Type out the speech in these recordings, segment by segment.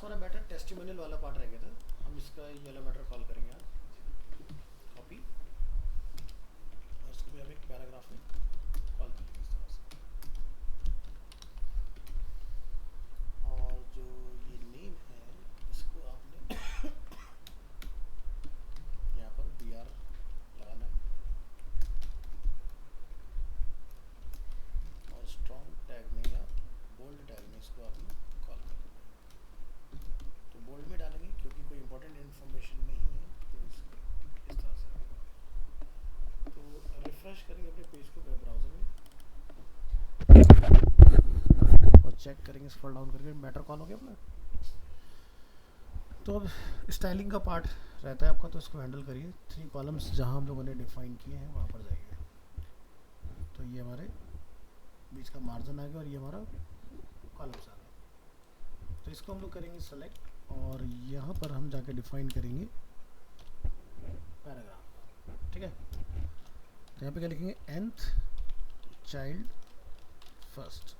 Last हमारा matter testimonial वाला part रह गया था, हम इसका ये वाला मैटर कॉल करेंगे आज, कॉपी, और इसको भी हम एक पैराग्राफ में कॉल करेंगे इस तरह से। और जो ये नेम है इसको आपने यहाँ पर बी आर लगाना है और स्ट्रॉन्ग टैग में या बोल्ड टैग में इसको आपने कॉल करना है। तो बोल्ड में डालेंगे क्योंकि कोई इंपॉर्टेंट इन्फॉर्मेशन नहीं है, तो इसको इस तरह से रखेंगे। तो रिफ्रेश करेंगे अपने पेज को वेब ब्राउज़र में और चेक करेंगे, स्क्रॉल डाउन करके मैटर कॉल हो गया अपना। तो अब स्टाइलिंग का पार्ट रहता है आपका, तो इसको हैंडल करिए। 3 कॉलम्स जहाँ हम लोगों ने डिफाइन किए हैं वहाँ पर जाइए। तो ये हमारे बीच का मार्जिन आ गया और ये हमारा कॉलम्स आ गया। तो इसको हम लोग करेंगे सेलेक्ट और यहाँ पर हम जाके डिफाइन करेंगे पैराग्राफ। ठीक है, तो यहाँ पे क्या लिखेंगे, nth चाइल्ड फर्स्ट।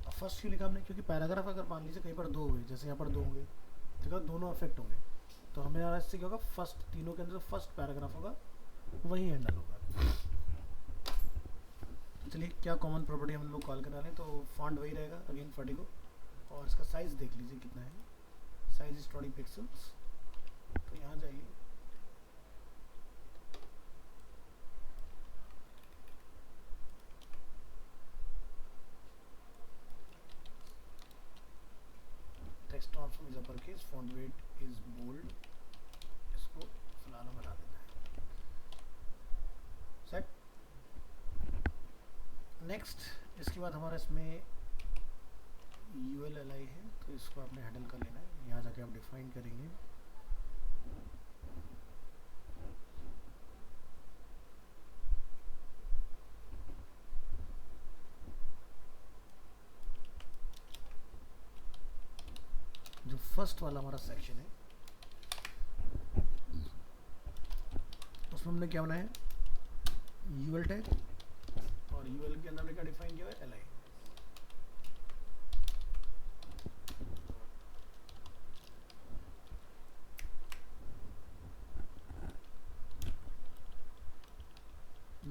और फर्स्ट क्यों लिखा हमने, क्योंकि पैराग्राफ अगर मान लीजिए कहीं पर 2 हुए, जैसे यहाँ पर 2 होंगे तो दोनों अफेक्ट होंगे, तो हमें यार इससे क्या होगा, फर्स्ट तीनों के अंदर फर्स्ट पैराग्राफ होगा वही हैंडल होगा। चलिए क्या कॉमन प्रॉपर्टी हम लोग कॉल करने वाले हैं, तो फॉन्ट वही रहेगा अगेन फर्टिगो, और इसका साइज़ देख लीजिए कितना है, साइज इज 20 पिक्सल्स। तो यहाँ जाइए, text transform is uppercase, font weight is bold, इसको फिलहाल हम हटा देना है। सेट। नेक्स्ट इसके बाद हमारा इसमें ULLI है, तो इसको आपने हैंडल कर लेना है। यहाँ जाके आप डिफाइन करेंगे जो फर्स्ट वाला हमारा सेक्शन है उसमें हमने क्या बनाया है, UL टैग, और UL के अंदर हमने क्या डिफाइन किया है, LI।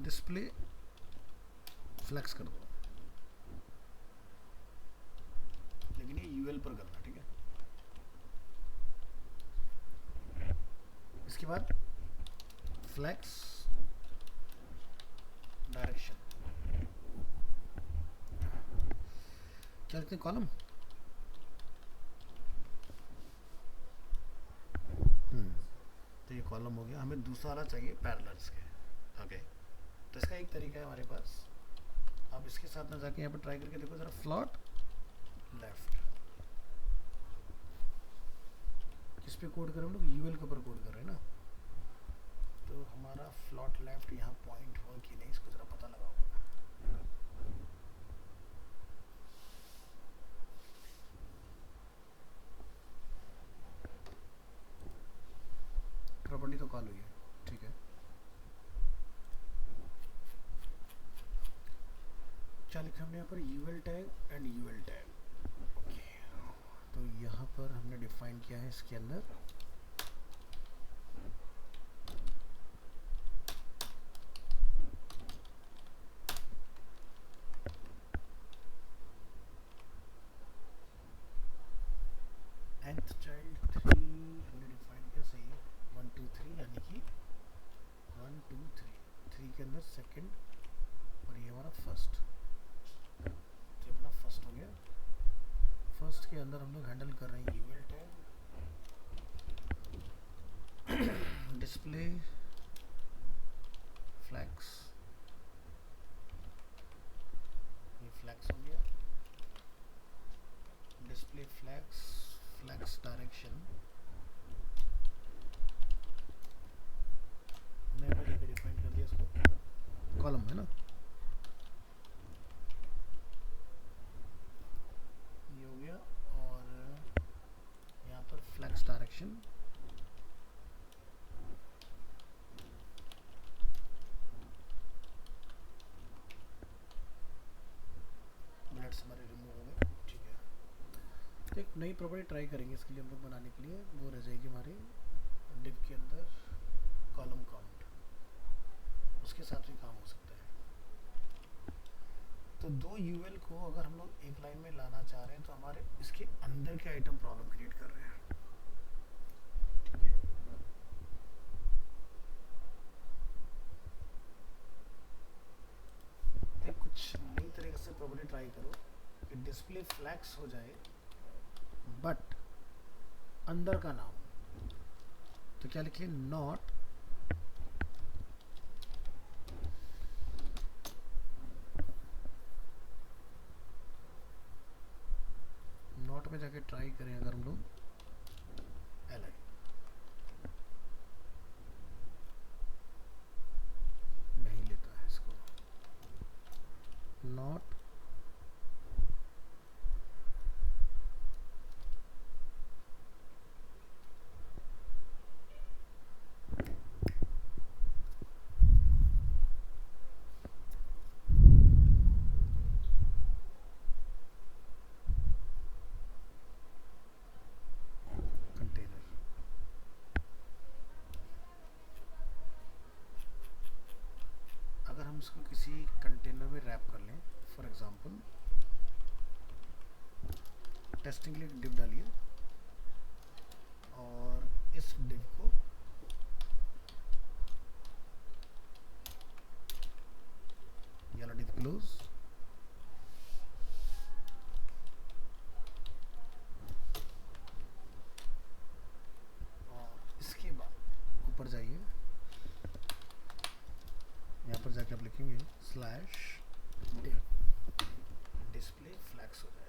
डिस्प्ले फ्लेक्स कर दो, लेकिन ये UL पर करना, ठीक है। इसके बाद फ्लेक्स डायरेक्शन, क्या लिखते हैं, कॉलम। तो ये कॉलम हो गया, हमें दूसरा वाला चाहिए पैरेलल्स के। ओके, तो इसका एक तरीका है हमारे पास, आप इसके साथ ना जाके यहाँ पर ट्राई करके देखो जरा, फ्लॉट लेफ्ट। किस पे कोड कर रहे हैं हम लोग, UL के ऊपर कोड कर रहे हैं ना, तो हमारा फ्लॉट लेफ्ट यहाँ पॉइंट हुआ कि नहीं, इसको जरा पता लगाओ। प्रॉपर्टी तो कॉल हुई है, ठीक है। क्या लिखा हमने यहाँ पर, UL tag and UL tag. Okay, तो यहाँ पर हमने डिफाइन किया है इसके अंदर nth चाइल्ड 3 हमने डिफाइन किया, सही है, 1 2 3, यानी कि 1 2 3 के अंदर सेकंड और ये हमारा फर्स्ट, तो अपना फर्स्ट हो गया। फर्स्ट के अंदर हम लोग हैंडल कर रहे हैं UL टैग, डिस्प्ले फ्लैक्स, ये फ्लैक्स हो गया, डिस्प्ले फ्लैक्स, फ्लैक्स डायरेक्शन हमने पहले डिफाइन कर दिया, इसको कॉलम है ना, ये हो गया। और यहाँ पर फ्लैक्स डायरेक्शन, बुलेट्स हमारे रिमूव हो गए, ठीक है। तो एक नई प्रॉपर्टी ट्राई करेंगे इसके लिए हम लोग बनाने के लिए, वो रह जाएगी हमारे डिव के अंदर कॉलम काउंट, उसके साथ भी काम हो सकता है। तो दो यूएल को अगर हम लोग एक लाइन में लाना चाह रहे हैं तो हमारे इसके अंदर के आइटम प्रॉब्लम क्रिएट कर रहे हैं, ठीक है। तो कुछ नई तरीके से प्रॉपर्टी ट्राई करो कि डिस्प्ले फ्लैक्स हो जाए बट अंदर का नाम, तो क्या लिखिए, नॉट नॉट में जाके ट्राई करें अगर हम लोग एल आई, नहीं लेता है इसको, नॉट कंटेनर। अगर हम इसको किसी कंटेनर में रैप कर लें, फॉर एग्जांपल टेस्टिंग के लिए डिव डालिए और इस डिव को ये वाला डिव क्लोज, और इसके बाद ऊपर जाइए, यहाँ पर जाके आप लिखेंगे स्लैश डिव, डिस्प्ले फ्लैक्स हो जाएगा।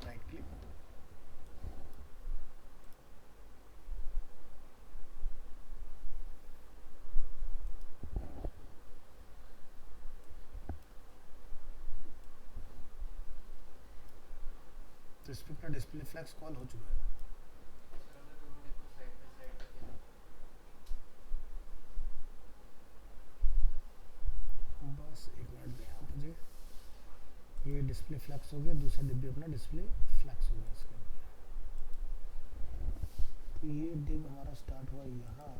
राइट क्लिक, तो इस पर अपना डिस्प्ले फ्लैक्स कॉल हो चुका है। बस एक मिनट दें आप मुझे, ये डिस्प्ले फ्लैक्स हो गया, दूसरा डिव भी अपना डिस्प्ले फ्लैक्स हो गया इसके अंदर। तो ये डिव हमारा स्टार्ट हुआ यहाँ,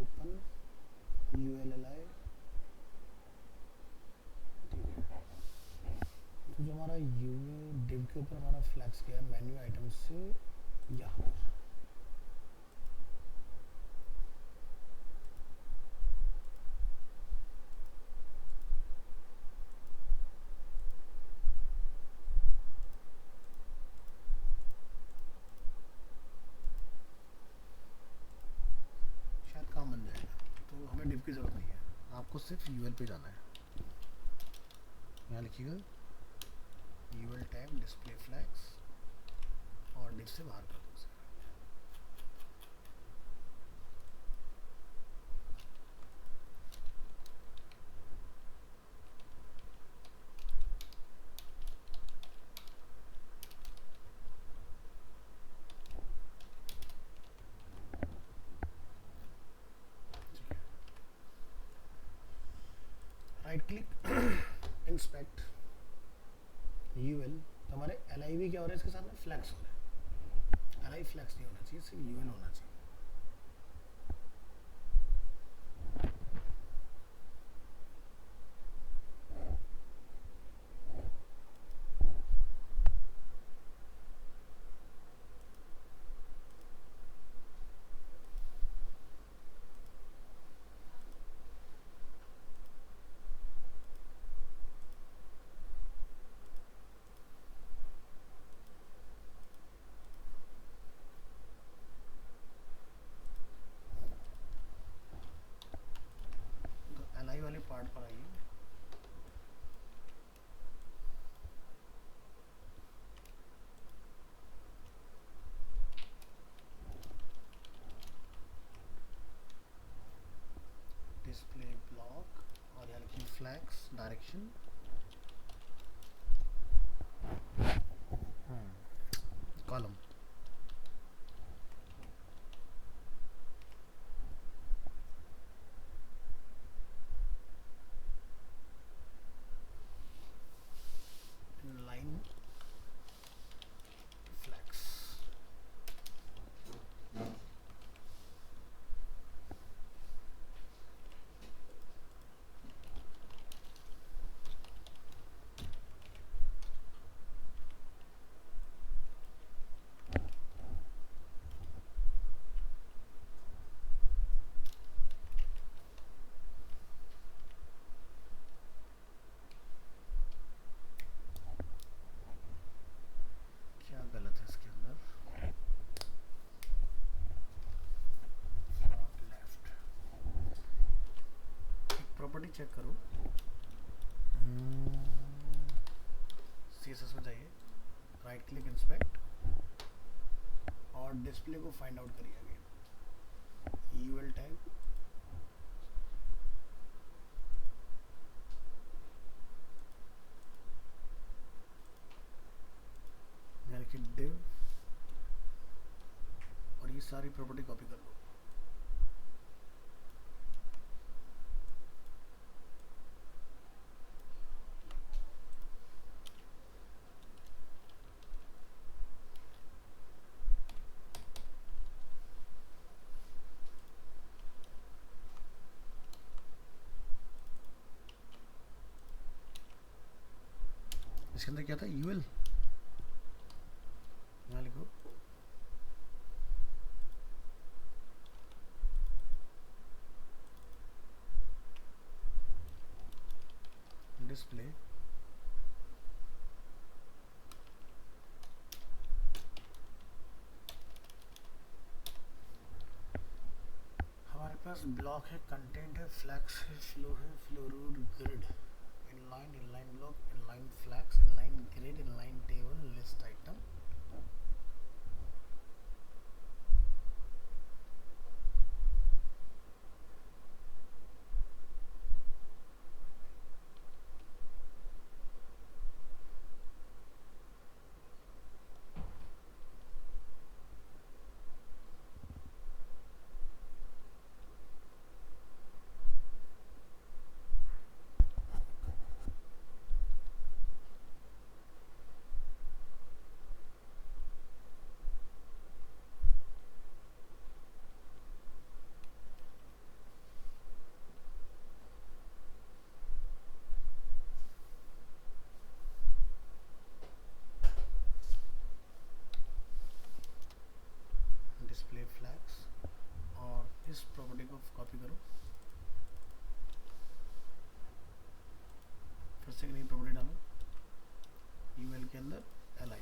ओपन ULLI, ठीक है। तो जो हमारा यू डिव के ऊपर हमारा फ्लैक्स गया मेन्यू आइटम से यहाँ पर, शायद काम बन जाएगा। तो हमें डिव की ज़रूरत नहीं है, आपको सिर्फ यूएल पे जाना है। यहाँ लिखिएगा यूएल टैब डिस्प्ले फ्लैक्स और डिव से बाहर कर दो उसे। राइट क्लिक, इंस्पेक्ट यूएल, तो हमारे LIV क्या हो रहा है, इसके साथ में फ्लैक्स हो रहा है। LI फ्लैक्स नहीं होना चाहिए, सिर्फ यूएल होना चाहिए। तो LI वाले पार्ट पर आइए, डिस्प्ले ब्लॉक और यहाँ लिखिए flags direction column. Line flags क्या गलत है इसके अंदर? लेफ्ट एक प्रॉपर्टी चेक करो। CSS में जाइए, राइट क्लिक इंस्पेक्ट और डिस्प्ले को फाइंड आउट करिए आगे। यूएल टैग यानी कि div और ये सारी प्रॉपर्टी कॉपी कर लो। इसके अंदर क्या था? यूएल यहाँ लिखो डिस्प्ले हमारे पास ब्लॉक है, कंटेंट है, फ्लैक्स है, फ्लो है, flow root grid, inline block, inline flex, inline grid, inline table, list item. Display flags और इस प्रॉपर्टी को कॉपी करो, फिर से एक नई प्रॉपर्टी डालो यूएल के अंदर li।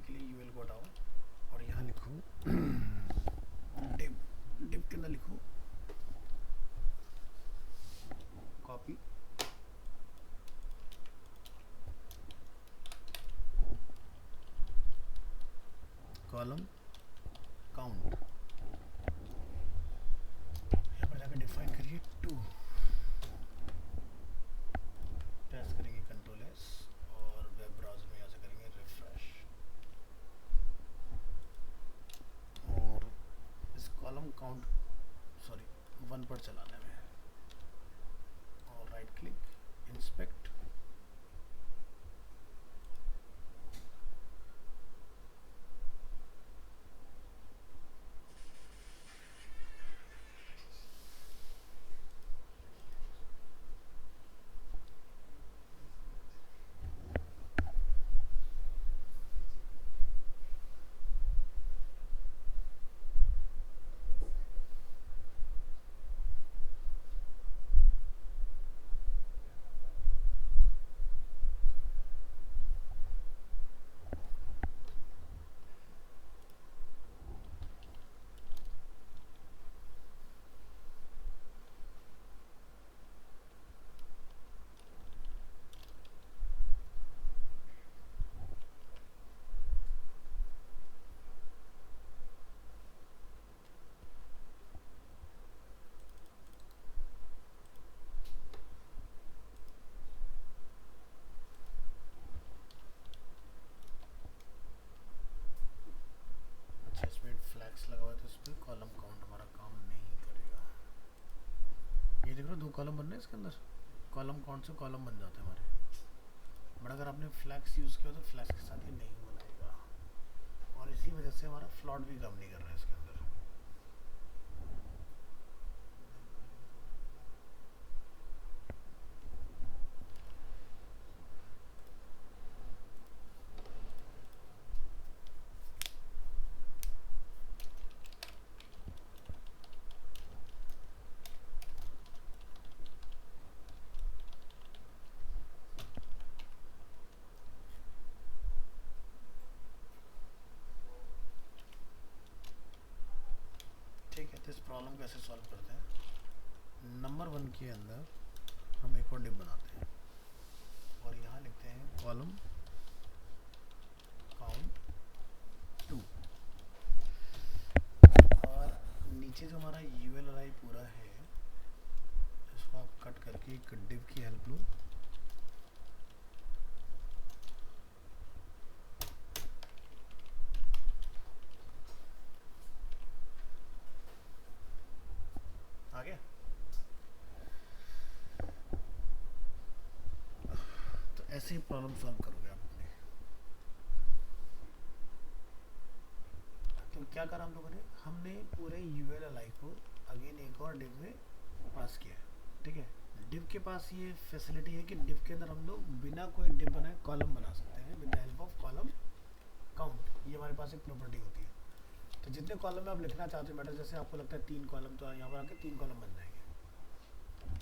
के लिए यूएल को हटाओ और यहाँ लिखो डिव के अंदर लिखो कॉपी कॉलम काउंट, यहाँ पर जाकर डिफाइन करिए 2, प्रेस करेंगे कंट्रोल एस और वेब ब्राउज़र में यहाँ से करेंगे रिफ्रेश। काउंट सॉरी 1 पर चलाने में, और राइट क्लिक इंस्पेक्ट। अच्छा, इसमें फ्लैग्स लगा हुआ है तो इस पर कॉलम काउंट हमारा काम नहीं करेगा। ये देख रहे हो 2 कॉलम बन रहे हैं इसके अंदर, कॉलम काउंट से कॉलम बन जाते हैं हमारे। बट अगर आपने फ्लैग्स यूज़ किया तो फ्लैग्स के साथ ये नहीं बनाएगा, और इसी वजह से हमारा फ्लॉट भी काम नहीं कर रहा है इसके अंदर। ठीक है, तो इस प्रॉब्लम को ऐसे सॉल्व करते हैं। नंबर 1 के अंदर हम एक और डिव बनाते हैं, और यहाँ लिखते हैं कॉलम काउंट 2, और नीचे जो हमारा ULI पूरा है इसको आप कट करके एक डिव की हेल्प लो, आ गया। तो ऐसे ही प्रॉब्लम सॉल्व करोगे आप अपने। तो क्या करा हम लोगों ने, हमने पूरे ULI को अगेन एक और डिव में पास किया, ठीक है। डिव के पास ये फैसिलिटी है कि डिव के अंदर हम लोग बिना कोई डिव बनाए कॉलम बना सकते हैं with the help of column count. ये हमारे पास एक प्रॉपर्टी होती है। तो जितने कॉलम में आप लिखना चाहते हो मैटर, जैसे आपको लगता है 3 कॉलम, तो यहाँ पर आके 3 कॉलम बन जाएंगे,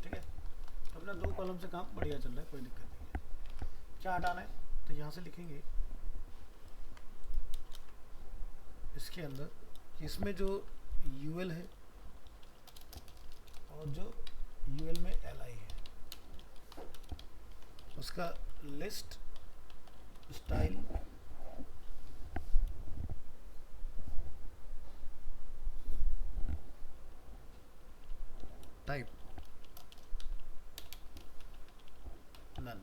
ठीक है। तो अपना 2 कॉलम से काम बढ़िया चल रहा है, कोई दिक्कत नहीं है। क्या हटाना है, तो यहाँ से लिखेंगे इसके अंदर, इसमें जो UL है और जो UL में LI है उसका लिस्ट स्टाइल टाइप नन।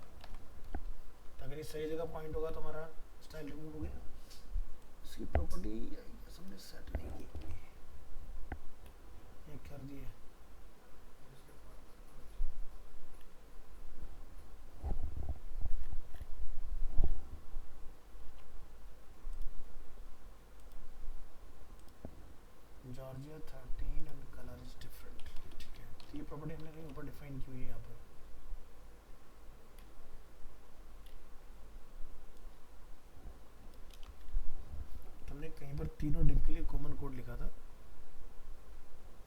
तो अगर ये सही जगह पॉइंट होगा तो हमारा स्टाइल रिमूव हो गया। इसकी प्रॉपर्टी हमने सेट नहीं की होगी, ये कर दिए। Georgia 13 and colour is different, ठीक है। तो ये प्रॉपर्टी हमने कहीं ऊपर डिफाइन की हुई है यहाँ पर। हमने कहीं पर तीनों डिव के लिए कॉमन कोड लिखा था,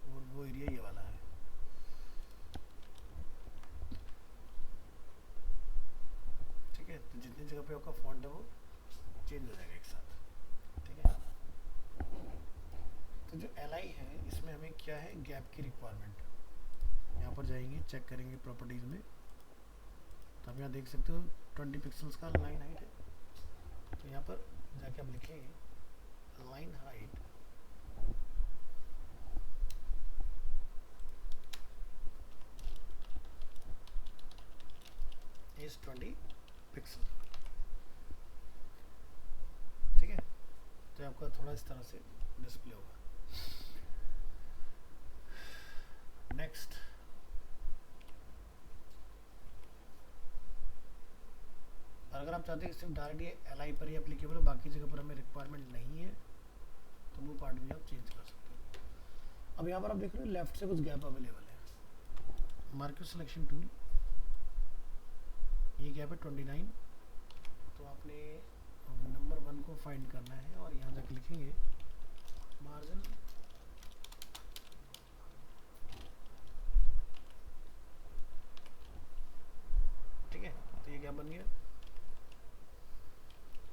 और वो एरिया ये वाला है। ठीक है, तो जितनी जगह पे आपका फॉन्ट है वो चेंज हो जाएगा एक साथ, ठीक है। तो जो LI है इसमें हमें क्या है, गैप की रिक्वायरमेंट। यहाँ पर जाएंगे, चेक करेंगे प्रॉपर्टीज में, तो आप यहाँ देख सकते हो 20 पिक्सल्स का लाइन हाइट है। तो यहाँ पर जाके आप लिखेंगे लाइन हाइट इज 20 पिक्सल, ठीक है। तो आपका थोड़ा इस तरह से डिस्प्ले होगा। नेक्स्ट, अगर आप चाहते हैं कि सिर्फ डायरेक्ट ये एल आई पर ही एप्लीकेबल हो, बाकी जगह पर हमें रिक्वायरमेंट नहीं है, तो वो पार्ट भी आप चेंज कर सकते हो। अब यहाँ पर आप देख रहे हो लेफ्ट से कुछ गैप अवेलेबल है। मार्केट सिलेक्शन टूल, ये गैप है 29, तो आपने नंबर 1 को फाइंड करना है और यहाँ तक लिखेंगे मार्जिन ठीक है, तो ये गैप बन गया।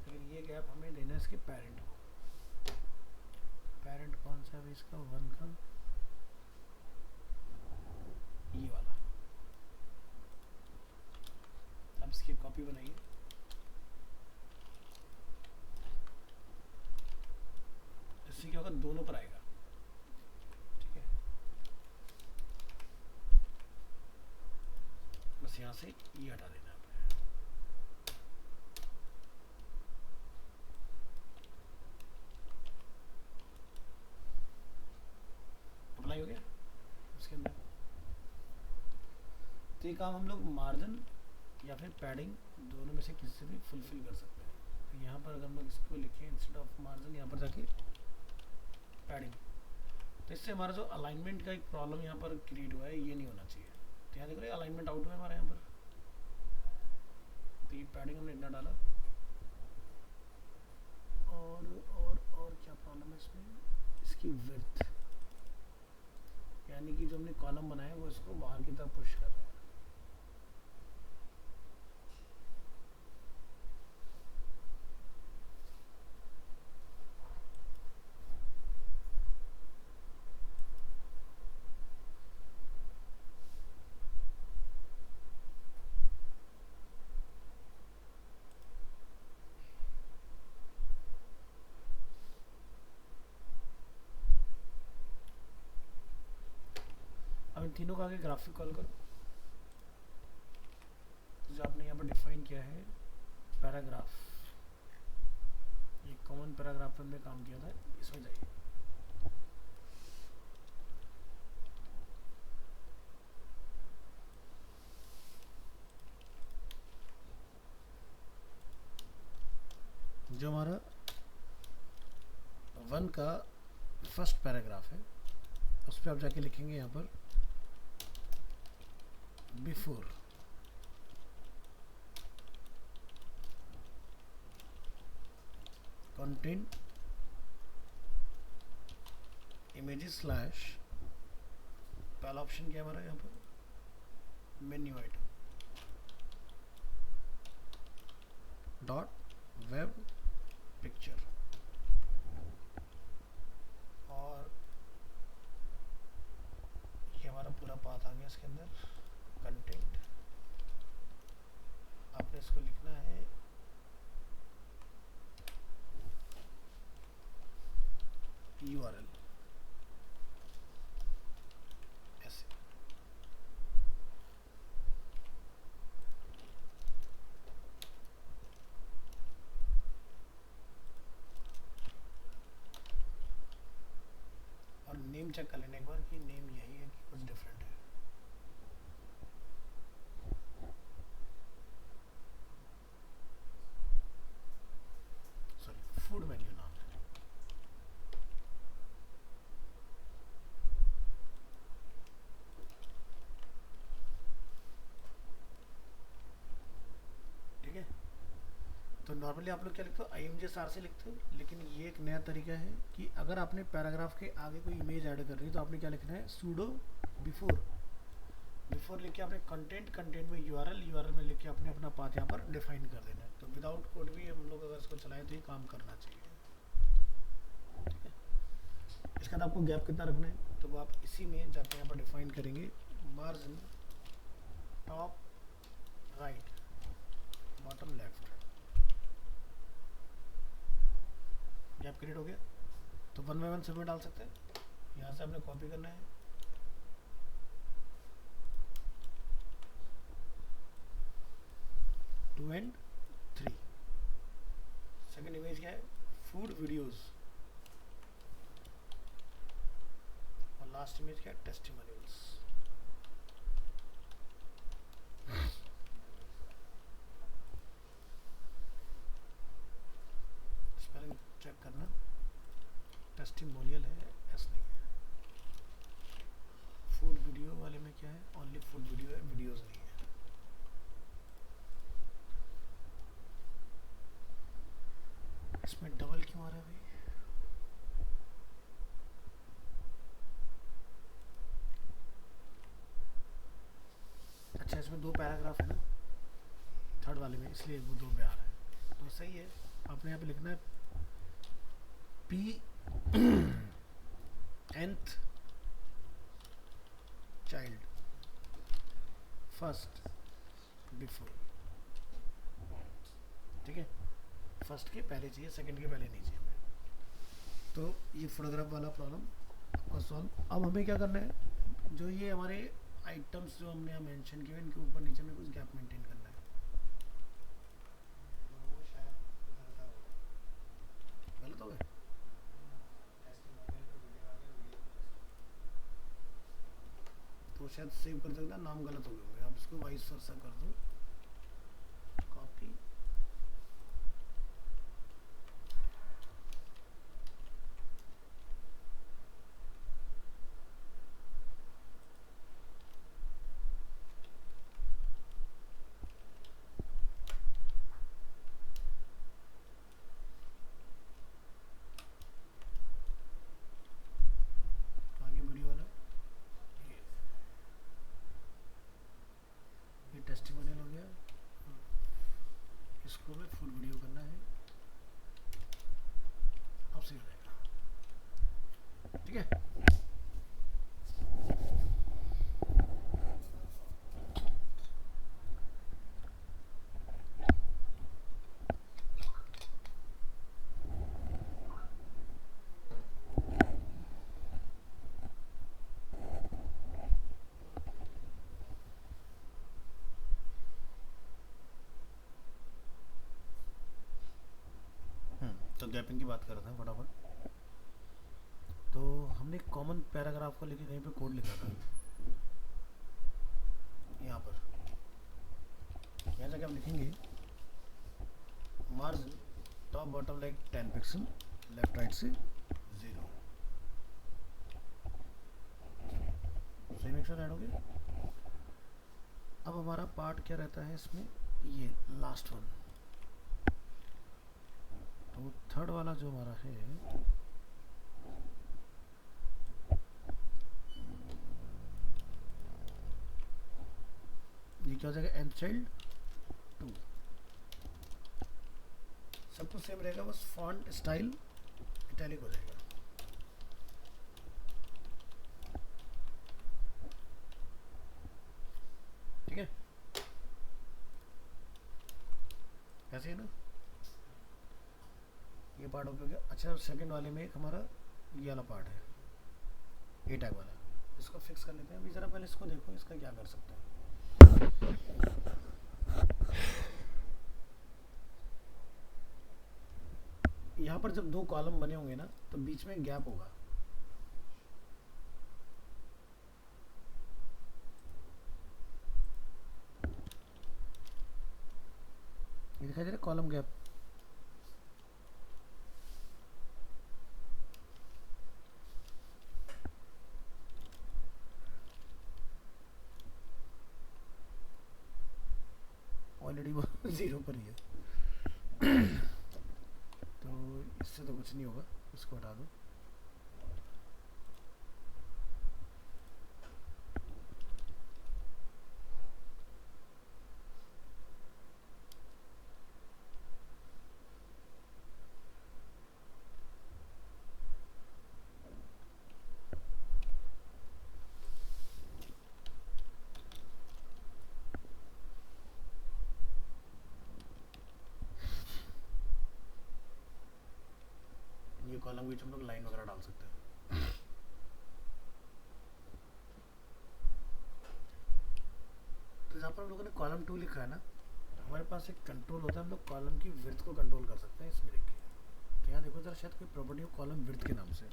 लेकिन ये गैप हमें देना है इसके पेरेंट को। पेरेंट कौन सा है इसका, 1 का, ये वाला। अब इसकी कॉपी बनाइए, इससे क्या होगा, दोनों पर आएगा। ठीक है, बस यहाँ से ये हटा देना है। अप्लाई हो गया इसके अंदर। तो ये काम हम लोग मार्जिन या फिर पैडिंग दोनों में से किसी से भी फुलफिल कर सकते हैं। तो यहाँ पर अगर हम लोग इसको लिखें इंस्टेड ऑफ मार्जिन, यहाँ पर जाके पैडिंग, तो इससे हमारा जो अलाइनमेंट का एक प्रॉब्लम यहाँ पर क्रिएट हुआ है, ये नहीं होना चाहिए। तो यहाँ देख रहे हैं अलाइनमेंट आउट हुआ है हमारे यहाँ पर। तो ये पैडिंग हमने इतना डाला, और क्या प्रॉब्लम है इसमें, इसकी विड्थ, यानी कि जो हमने कॉलम बनाया है वो इसको बाहर की तरफ पुश कर रहा है। अब इन तीनों का आगे ग्राफिक कॉल करो। जो आपने यहाँ पर डिफाइन किया है पैराग्राफ, ये कॉमन पैराग्राफ पर हमने काम किया था, इसमें जाइए। जो हमारा 1 का फर्स्ट पैराग्राफ है, उस पर आप जाके लिखेंगे यहाँ पर बिफोर कंटेंट इमेजेस स्लैश, पहला ऑप्शन क्या हमारा यहाँ पर menu item dot web picture, और ये हमारा पूरा पाथ आ गया इसके अंदर। कंटेंट आपने इसको लिखना है URL ऐसे। और नेम चेक कर लेने एक बार कि नेम यही है कि कुछ डिफरेंट है। सॉरी, फूड मेन्यू नाम है। ठीक है, तो नॉर्मली आप लोग क्या लिखते हो, IMG से लिखते हो, लेकिन ये एक नया तरीका है कि अगर आपने पैराग्राफ के आगे कोई इमेज ऐड कर रही है तो आपने क्या लिखना है, सूडो बिफोर लिख के आपने कंटेंट में URL में लिख के आपने अपना पाथ यहाँ पर डिफाइन कर देना है। तो विदाउट कोड भी हम लोग अगर इसको चलाएं तो ये काम करना चाहिए। ठीक है, इसके बाद आपको गैप कितना रखना है, तो वो आप इसी में जाके यहाँ पर डिफाइन करेंगे, margin top right bottom left, gap create हो गया। तो 1 बाय 1 सेगमेंट डाल सकते हैं, यहाँ से आपने कॉपी करना है, टू एंड 3। सेकंड इमेज क्या है, फूड वीडियोस, और लास्ट इमेज क्या है, टेस्टिमोनियल्स। स्पेलिंग चेक करना, टेस्टिमोनियल है, एस नहीं है। फूड वीडियो वाले में क्या है, ओनली फूड वीडियो है, वीडियोस नहीं है। इसमें डबल क्यों आ रहा है भाई? अच्छा, इसमें 2 पैराग्राफ है ना थर्ड वाले में, इसलिए वो 2 में आ रहा है। तो सही है, आपने यहाँ पे लिखना है P nth child first before, ठीक है। फर्स्ट के पहले चाहिए, सेकंड के पहले नहीं चाहिए हमें। तो ये फोटोग्राफ वाला प्रॉब्लम आपका सॉल्व। अब हमें क्या करना है, जो ये हमारे आइटम्स जो हमने यहाँ मेंशन किए इनके ऊपर नीचे में कुछ गैप मेंटेन करना है। गलत हो गए? तो शायद सेव कर सकता, नाम गलत हो गए होंगे। आप इसको वाइस वर्सा कर दो, कॉपी, आगे वीडियो वाला ये टेस्टिमोनियल हो गया। इसको में फुल वीडियो करना है, अब सही हो जाएगा, ठीक है। तो गैपिंग की बात कर रहा था फटाफट। तो हमने कॉमन पैराग्राफ को लेके कहीं पे कोड लिखा था, यहाँ पर यहाँ जाके हम लिखेंगे margin top bottom like 10 pixel, left right से 0। सेम एक्शन ऐड हो गया। अब हमारा पार्ट क्या रहता है इसमें, ये लास्ट वन। तो थर्ड वाला जो हमारा है, ये क्या हो जाएगा, nth चाइल्ड 2। सब कुछ सेम रहेगा, बस फॉन्ट स्टाइल इटैलिक हो जाएगा। ठीक है, ऐसे है ना, ये पार्ट हो गया। अच्छा, सेकंड वाले में एक हमारा ये वाला पार्ट है, ए टैग वाला, इसको फिक्स कर लेते हैं। अभी ज़रा पहले इसको देखो, इसका क्या कर सकते हैं। यहाँ पर जब 2 कॉलम बने होंगे ना, तो बीच में गैप होगा। ये दिखाई दे रहा है कॉलम गैप। ऑलरेडी वो 0 पर ही है। तो इससे तो कुछ नहीं होगा, इसको हटा दो। ये कॉलम बीच हम लोग लाइन वगैरह डाल सकते हैं। तो जहाँ पर हम लोगों ने कॉलम 2 लिखा है ना, हमारे पास एक कंट्रोल होता है, हम लोग कॉलम की विड्थ को कंट्रोल कर सकते हैं। इसमें देखिए, तो यहाँ देखो जरा, शायद कोई प्रॉपर्टी हो कॉलम विड्थ के नाम से है।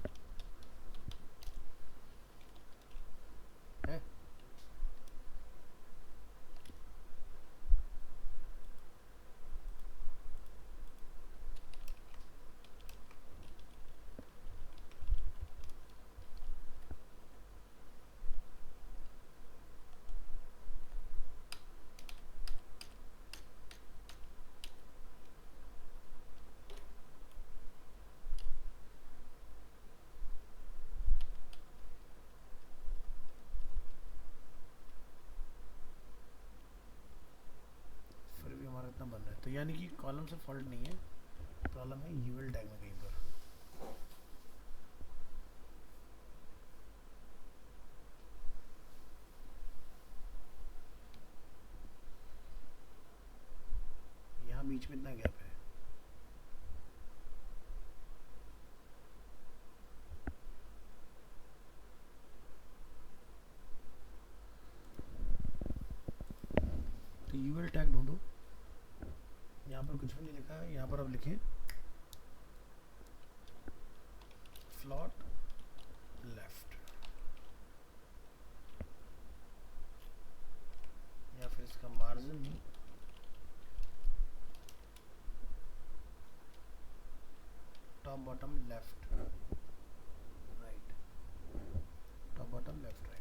यानी कि कॉलम से फॉल्ट नहीं है, प्रॉब्लम है यूएल टैग में कहीं पर। यहाँ बीच में इतना गैप है, तो यूएल टैग ढूंढो। यहाँ पर कुछ भी नहीं लिखा है, यहाँ पर अब लिखें फ्लॉट लेफ्ट, या फिर इसका margin top bottom left right, top bottom left right.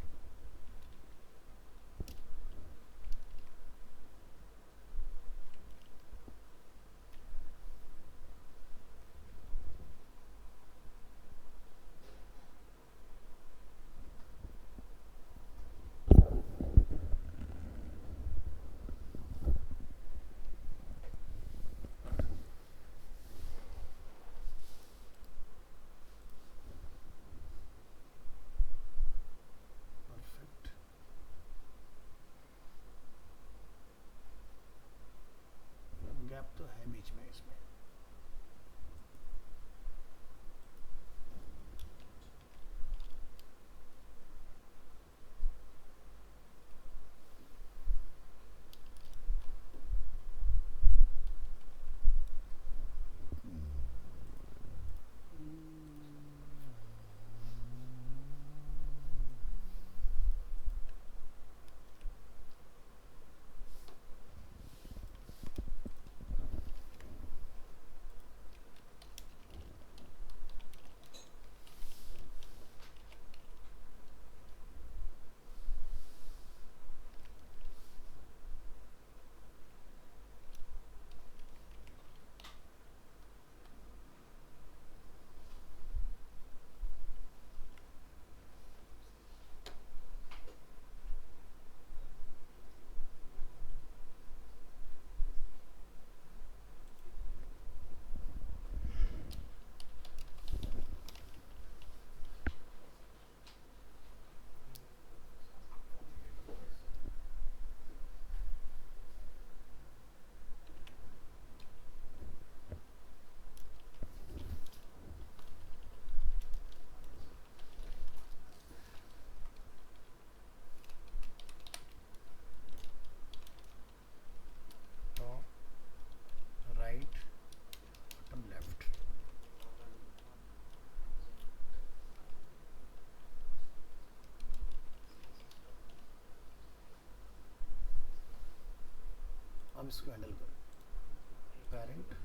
Gap तो है बीच में इसमें। राइट बॉटम लेफ्ट, अब इसको हैंडल करो। पेरेंट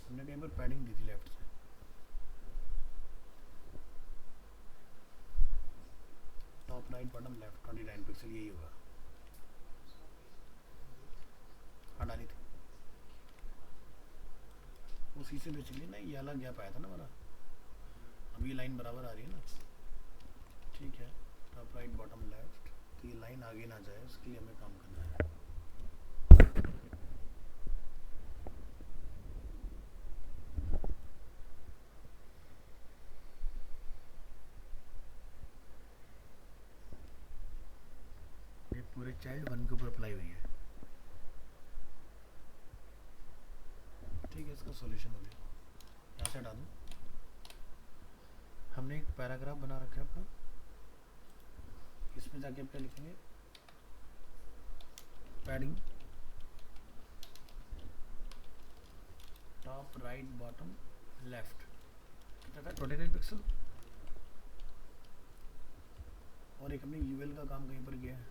हमने कहीं पर पैडिंग दी थी लेफ्ट से, top right bottom left 29 pixel, यही होगा। हाँ डाली थी, उसी से बेसिकली ना ये अलग गैप आया था ना हमारा, अब ये लाइन बराबर आ रही है ना, ठीक है। टॉप राइट बॉटम लेफ्ट, तो ये लाइन आगे ना जाए उसके लिए हमें काम करना है। ये पूरे चाइल्ड 1 के ऊपर अप्लाई हुई है, ठीक है। इसका सॉल्यूशन हो गया, यहाँ से हटा दूँ। हमने एक पैराग्राफ बना रखा है अपना, इसमें जाके आप क्या लिखेंगे, padding top right bottom left कितना था 29 पिक्सल और एक हमने यूएल का काम कहीं पर किया है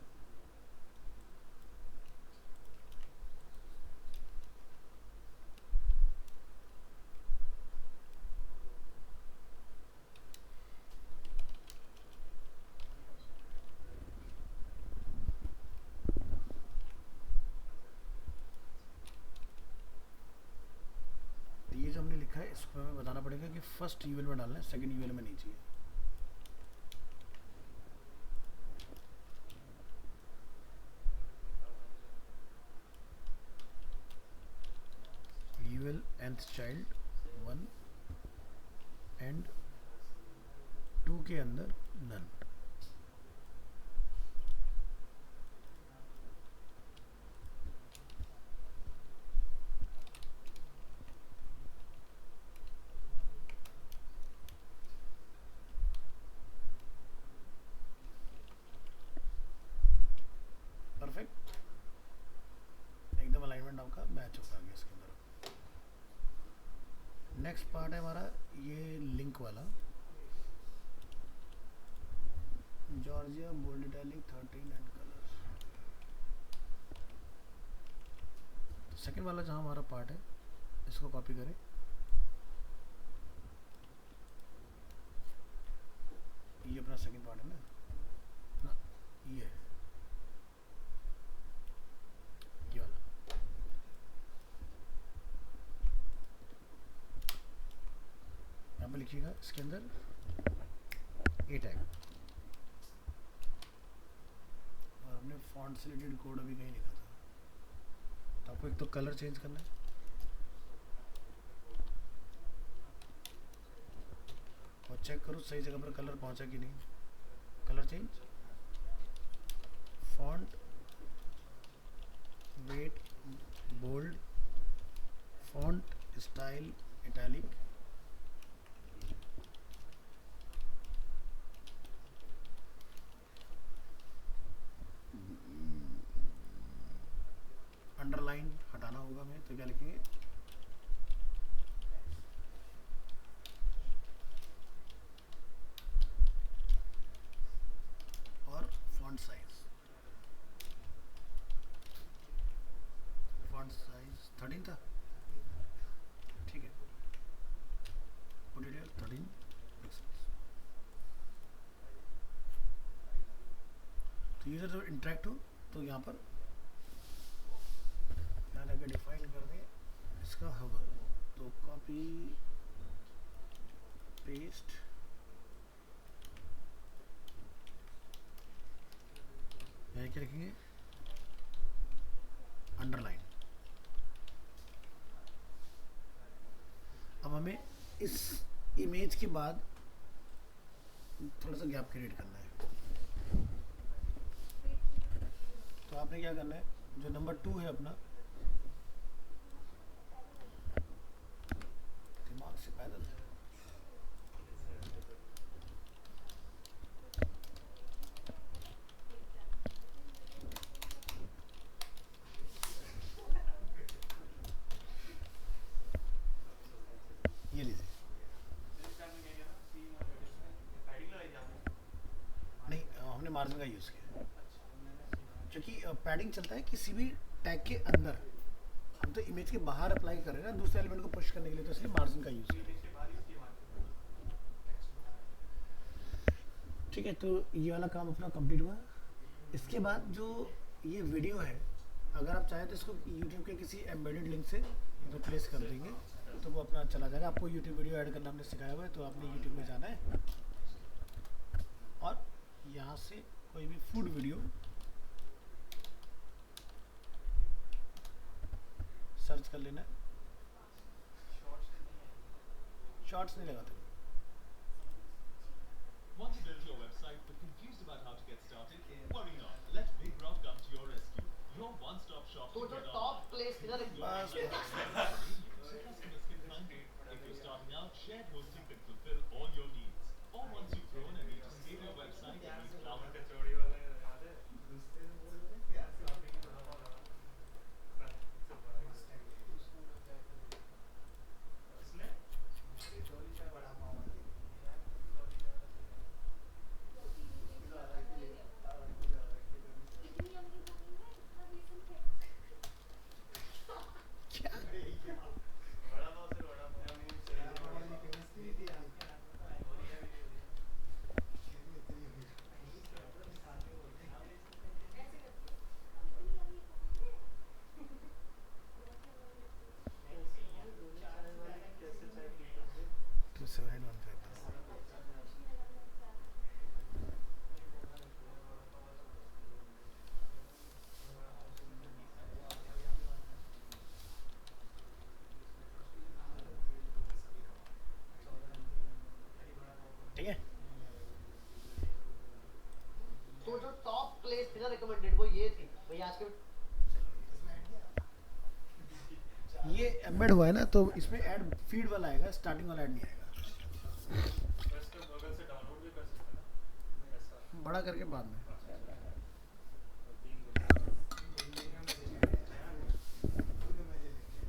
ये जो हमने लिखा है इसको हमें बताना पड़ेगा कि फर्स्ट यूएल में डालना है सेकंड यूएल में नहीं चाहिए यूएल nth चाइल्ड 1 एंड 2 के अंदर नन परफेक्ट एकदम अलाइनमेंट आपका मैच होगा आगे इसके अंदर नेक्स्ट पार्ट है हमारा ये लिंक वाला Georgia bold italic 13 and colour तो सेकंड वाला जहाँ हमारा पार्ट है इसको कॉपी करें ये अपना सेकंड पार्ट है ना ये वाला यहाँ पर लिखिएगा इसके अंदर ए टैग और हमने फॉन्ट से रिलेटेड कोड अभी कहीं लिखा था तो आपको एक तो कलर चेंज करना है और चेक करो सही जगह पर कलर पहुंचा कि नहीं colour change font weight bold font style italic underline हटाना होगा हमें तो क्या लिखेंगे और फॉन्ट साइज 13 था ठीक है पुट इट हियर 13 पिक्सेल्स तो यूजर जब इंटरेक्ट हो तो यहाँ पर यहाँ लगे डिफाइन कर दें इसका हवर तो कॉपी पेस्ट यहाँ क्या लिखेंगे अंडरलाइन अब हमें इस इमेज के बाद थोड़ा सा गैप क्रिएट करना है तो आपने क्या करना है जो नंबर 2 है अपना दिमाग से पैदल ये लीजिए नहीं हमने मार्जिन का यूज़ किया क्योंकि पैडिंग चलता है किसी भी टैग के अंदर हम तो इमेज के बाहर अप्लाई कर रहे हैं ना दूसरे एलिमेंट को पुश करने के लिए तो इसलिए मार्जिन का यूज़ किया ठीक है तो ये वाला काम अपना कंप्लीट हुआ इसके बाद जो ये वीडियो है अगर आप चाहें तो इसको YouTube के किसी एम्बेडेड लिंक से रिप्लेस कर देंगे तो वो अपना चला जाएगा आपको YouTube वीडियो ऐड करना हमने सिखाया हुआ है तो आपने YouTube में जाना है और यहाँ से कोई भी फूड वीडियो सर्च कर लेना है शॉर्ट्स नहीं लगाते Want to build your website but confused about how to get started? Worry not. Let BigRock come to your rescue. Your one-stop shop तो to जो get टॉप प्लेस किधर है बस so customers can find it. If you're starting out, shared hosting can fulfill all your needs. Or once you've grown and need to scale your website and use cloud. ये थी भाई आज के ये embed हुआ है ना, तो इसमें ऐड फीड वाला आएगा, स्टार्टिंग वाला ऐड नहीं आएगा। इसके बगल से डाउनलोड भी कर सकते हैं ना ऐसा। बड़ा करके बाद में।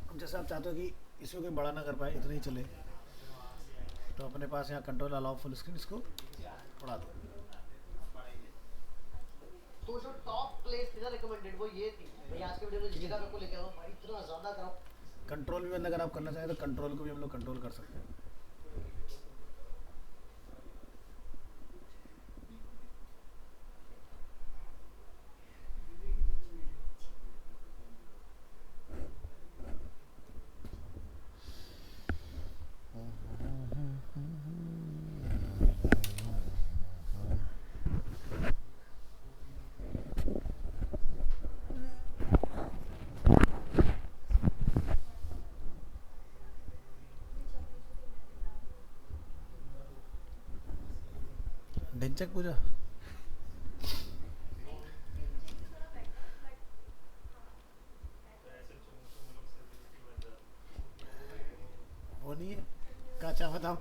अब जैसे आप चाहते हो कि इसको कोई बड़ा ना कर पाए, इतना ही चले, तो अपने पास यहाँ कंट्रोल अलाउ फुल स्क्रीन, इसको बढ़ा दो। तो जो टॉप प्लेस थी ना रिकमेंडेड वो ये थी भाई आज के वीडियो में जिस जगह मेरे को लेके आओ भाई इतना ज्यादा करो। कंट्रोल भी अगर आप करना चाहें तो कंट्रोल को भी हम लोग कंट्रोल कर सकते हैं। ढिंचक पूजा वो नहीं है, काचा बादाम।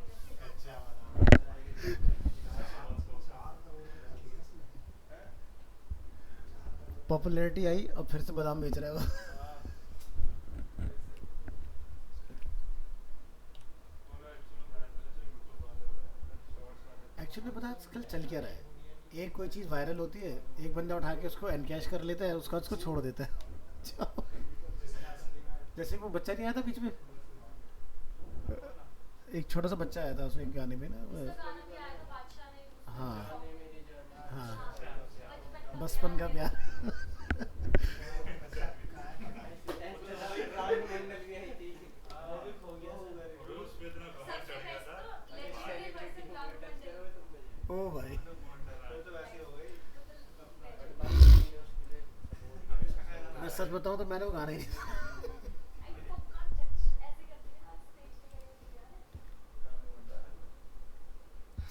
पॉपुलैरिटी आई और फिर से बादाम बेच रहा है वो। एक्चुअली पता है आजकल चल क्या रहा है, एक कोई चीज़ वायरल होती है, एक बंदा उठा के उसको एनकैश कर लेता है, उसका उसको छोड़ देता है। जैसे वो बच्चा नहीं आया था बीच में, एक छोटा सा बच्चा आया था उसमें एक गाने में ना। हाँ हाँ, बचपन का प्यार। ओ भाई, मैं सच बताऊं तो मैंने वो गाना ही नहीं सुना।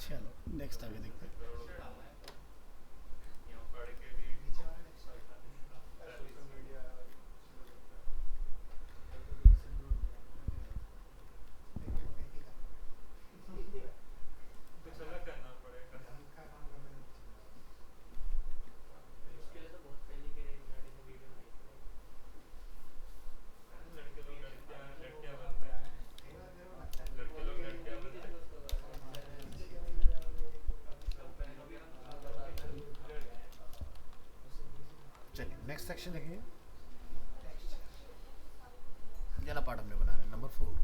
चलो नेक्स्ट आगे देखते हैं। चलिए नेक्स्ट सेक्शन देखिए, ये वाला पार्ट हमने बनाना है, नंबर 4।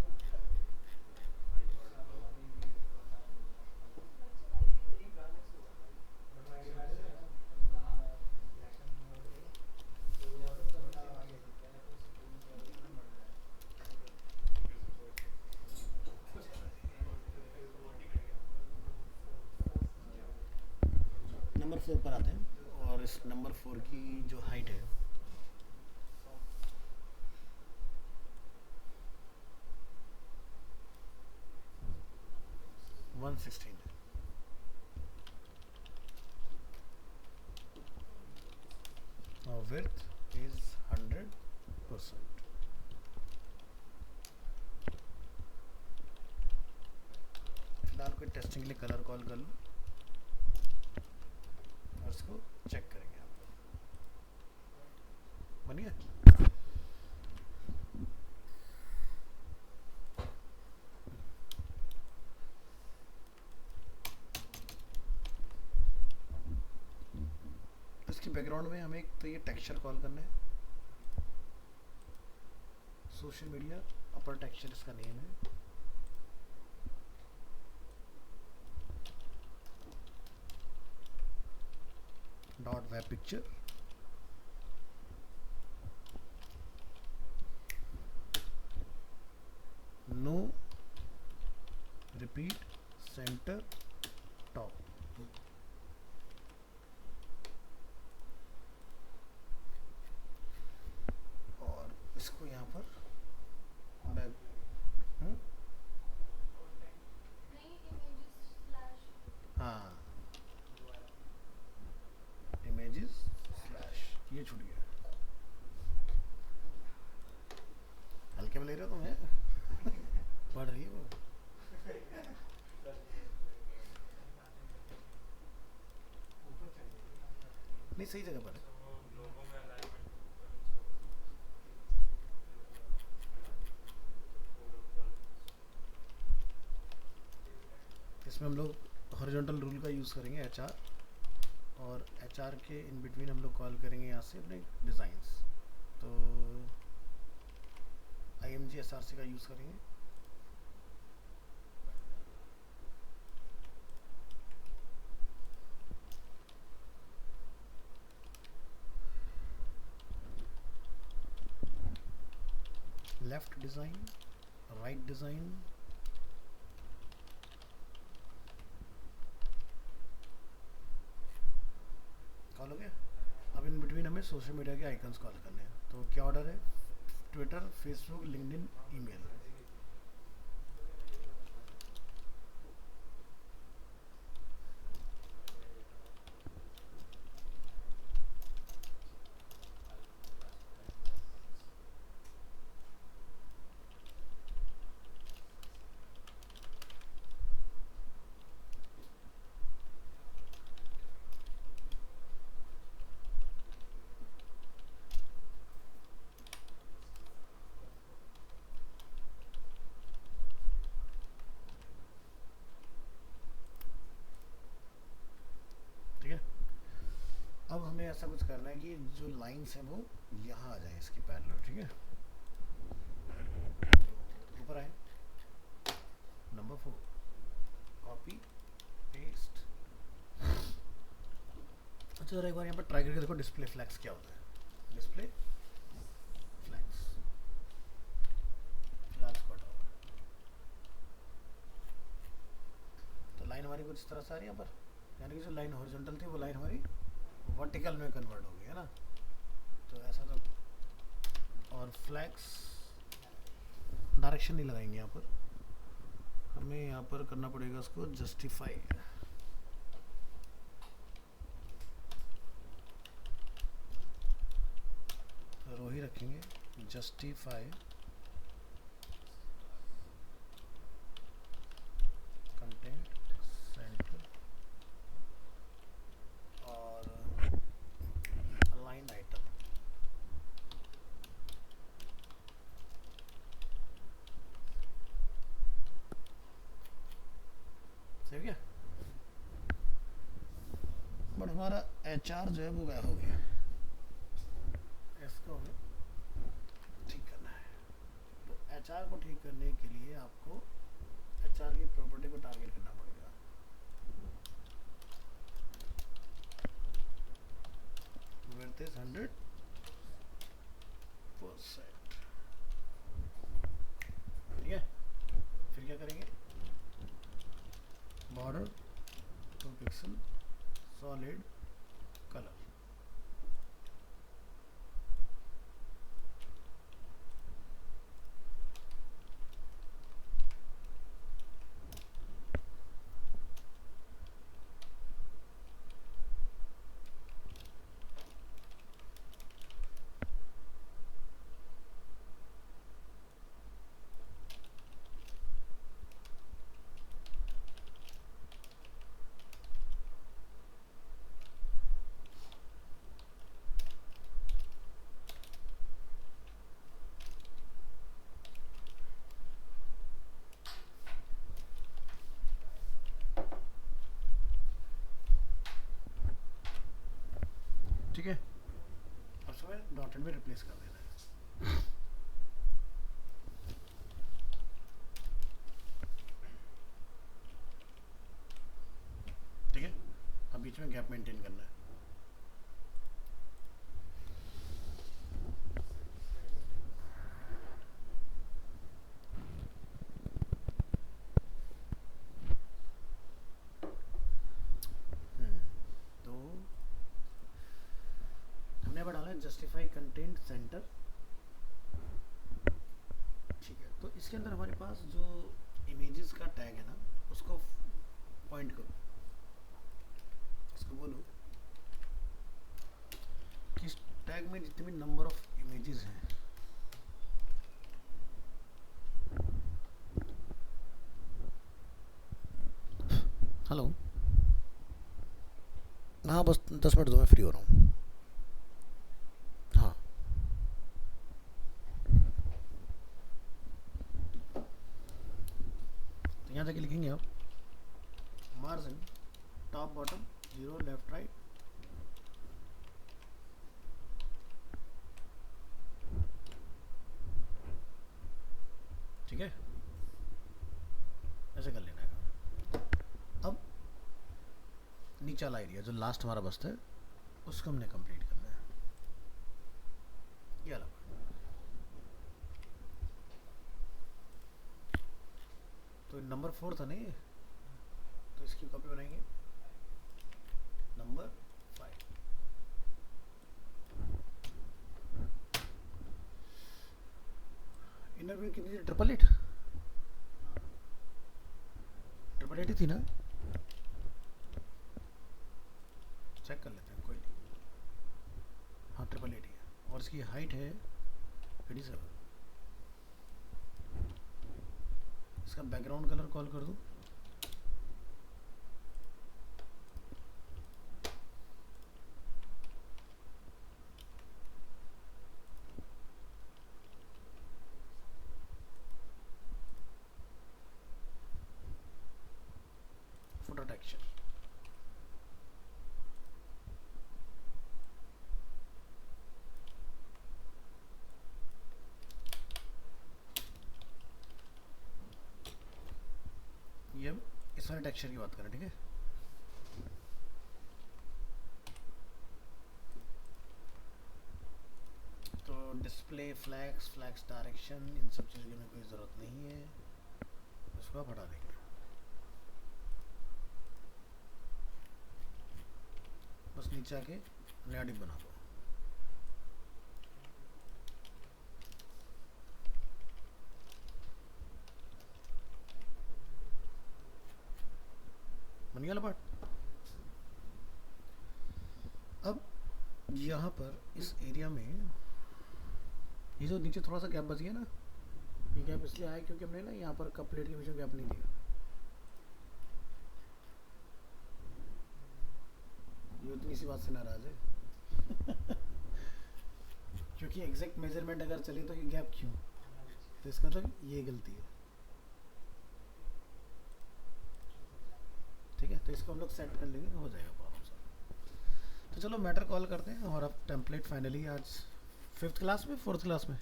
नंबर 4 पर आते हैं, और इस नंबर 4 की जो हाइट है 116 है, और विड्थ इज 100%। फिलहाल कोई टेस्टिंग के लिए कलर कॉल कर लो और इसको चेक करेंगे आप लोग। बन गया? इसके बैकग्राउंड में हमें एक तो ये टेक्सचर कॉल करना है, सोशल मीडिया अपर टेक्सचर इसका नेम है। Dot web picture, no repeat, centre, top. और इसको यहाँ पर बैक, हाँ, इमेजेस स्लैश, ये सही जगह पर है। इसमें हम लोग हॉरिजॉन्टल रूल का यूज़ करेंगे एचआर, और एचआर के इन बिटवीन हम लोग कॉल करेंगे यहाँ से अपने डिज़ाइंस। तो IMG SRC का यूज़ करेंगे। Left design, right design, call हो गया। अब इन बिटवीन हमें सोशल मीडिया के आइकन्स कॉल करने हैं। तो क्या ऑर्डर है? Twitter, Facebook, LinkedIn, email. ठीक है, अब हमें ऐसा कुछ करना है कि जो लाइंस हैं वो यहाँ आ जाए इसकी पैरेलल। ठीक है, तो ऊपर आए, नंबर 4, कॉपी पेस्ट। अच्छा जरा एक बार यहाँ पर ट्राई करके देखो डिस्प्ले फ्लैग्स क्या होता है। डिस्प्ले फ्लैग्स, फ्लैग्स को हटाओ। तो लाइन हमारी कुछ इस तरह से आ रही है यहाँ पर, यानी कि जो लाइन हॉरिजॉन्टल थी वो लाइन हमारी वर्टिकल में कन्वर्ट हो गई है ना। तो ऐसा तो, और फ्लैग्स डायरेक्शन नहीं लगाएंगे यहाँ पर, हमें यहाँ पर करना पड़ेगा उसको जस्टिफाई। रो ही रखेंगे, जस्टिफाई कंटेंट सेंटर और अलाइन आइटम। सही हो गया, बट हमारा HR जो है वो गायब हो गया। इसको हमें ठीक करना है। तो HR को ठीक करने के लिए आपको HR की प्रॉपर्टी को टारगेट करना पड़ेगा। Width is 100%। ठीक है, फिर क्या करेंगे? Border 2 pixel, solid colour. ठीक है, अब इसमें डॉटेड में रिप्लेस कर देना है। ठीक है, अब बीच में गैप मेंटेन करना है। तो हमने अब डाला है जस्टिफाई कंटेंट सेंटर। ठीक है, तो इसके अंदर हमारे पास जो इमेजेस का टैग है ना, उसको पॉइंट करो, उसको बोलो कि इस टैग में जितने भी नंबर ऑफ इमेजेस हैं, हेलो, हाँ बस 10 मिनट दो, मैं फ्री हो रहा हूँ। यहाँ जाके लिखेंगे आप margin top bottom 0 left right, ठीक है, ऐसे कर लेना है। अब नीचे वाला एरिया जो लास्ट हमारा बचता है उसको हमने कंप्लीट करना है। ये वाला तो नंबर 4 था नहीं, तो इसकी कॉपी बनाएंगे नंबर 5। इनर विंग कितनी थी? 888 888 थी ना, चेक कर लेते हैं, कोई नहीं। हाँ 888 है और इसकी हाइट है 87। इसका बैकग्राउंड कलर कॉल कर दूँ, फुटर टेक्सचर, ये इस वाले टेक्सचर की बात करें, ठीक है। तो डिस्प्ले फ्लैग्स डायरेक्शन इन सब चीज़ों की हमें कोई ज़रूरत नहीं है, इसको आप हटा देंगे। बस नीचे आके नया डिप बना दो। बन गया पार्ट। अब यहाँ पर इस एरिया में ये जो नीचे थोड़ा सा गैप बच गया ना, ये गैप इसलिए आया क्योंकि हमने ना यहाँ पर कप प्लेट के बीच में गैप नहीं दिया। ये उतनी सी बात से नाराज है क्योंकि एग्जैक्ट मेजरमेंट अगर चले तो ये गैप क्यों, तो इसका मतलब ये गलती है, ठीक है। तो इसको हम लोग सेट कर लेंगे, हो जाएगा प्रॉब्लम सॉल्व। तो चलो मैटर कॉल करते हैं और अब टेम्पलेट फाइनली आज 5th क्लास में 4th क्लास में,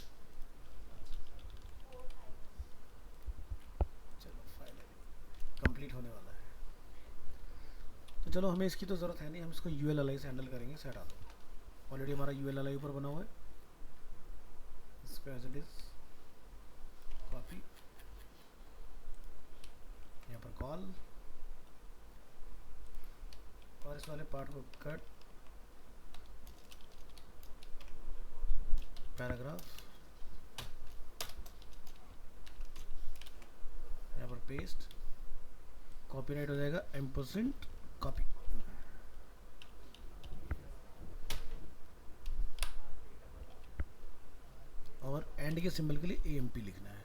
चलो फाइनली कंप्लीट होने वाला है। तो चलो हमें इसकी तो ज़रूरत है नहीं, हम इसको ULLI से हैंडल करेंगे। सेट आ दो, ऑलरेडी हमारा ULLI ऊपर बना हुआ है, इसको एज इट इज कॉपी, यहाँ पर कॉल और इस वाले पार्ट को कट, पैराग्राफ यहाँ पर पेस्ट, कॉपीराइट हो जाएगा एम्परसेंट कॉपी। और एंड के सिंबल के लिए AMP लिखना है।